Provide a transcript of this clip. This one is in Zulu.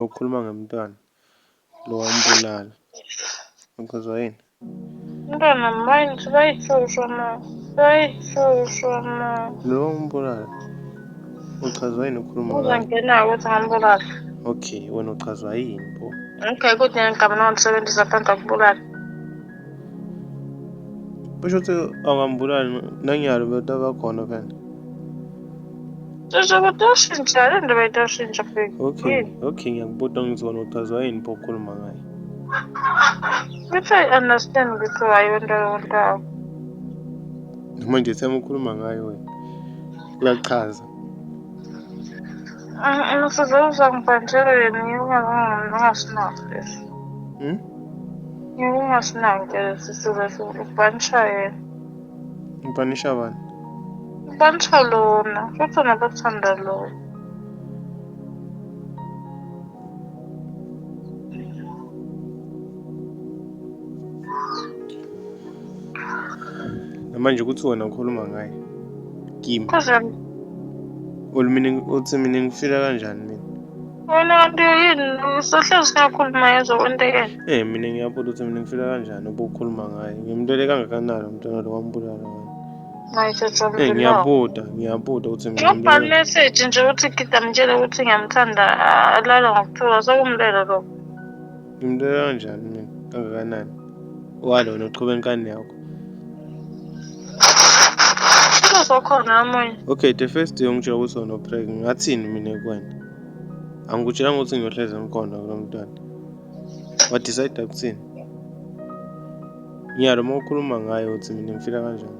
Ukhuluma ngemntwana lo wambulala. Uchazwa yini? Umntwana manje bayihlushwa ma. Bayihlushwa ma. Lo wambulala. Uchazwa yini ukhuluma ngayo? Uzangena-ke ukuthi ngambulala. Okay, wena uchazwa yini bo? Okay, kuthi ngegama nongisebenzisa phansi akubulala. Basho ukuthi awungambulali nanyalo betaba khona phela. Cishe betoshintsha, le ndaba itoshintsha bheki. Okay, ngiyakubuza ngithi wena uchazwa yini bo ukhuluma ngayo? Which I understand ukuthi why wento yontayo. Manje thema ukhuluma ngayo wena. Kuyachaza. Ngisuze uzangibhanjele yena ngingasinaki leso. Ngingasinaki leso sisuke ukubhanisha yena. Umpanisha bani? Ubanisha lona, futhi wena bakuthanda lona. Manje ukuthi wena ukhuluma ngayo. Kimi. Khuzani. Uthi mina ngifila kanjani mina? Wena kanti yini sohlezi singakhuluma yezo kwentekeni. Mina ngiyabuza ukuthi mina ngifila kanjani ube ukhuluma ngayo. Ngimntwele kangakanani umntwana lo wambulala wena? Ngiyabuda ukuthi mina ngiyobhala imeseji nje ukuthi ngidamtshele ukuthi ngiyamthanda alala ngokuthuka sekumlela lokho. Ngimntwele kanjani mina kangakanani? Walo wena uqhube enkani yakho. Sokhona namunye. Okay, the first day ungitshela ukuthi wena upreg ngathini mina kuwena? Angikutshelanga ukuthi ngiyohlezi ngikhona kulo mntwana. Wadicide ukuthini? Ngiyalo uma ukhuluma ngayo uthi mina ngifila kanjani?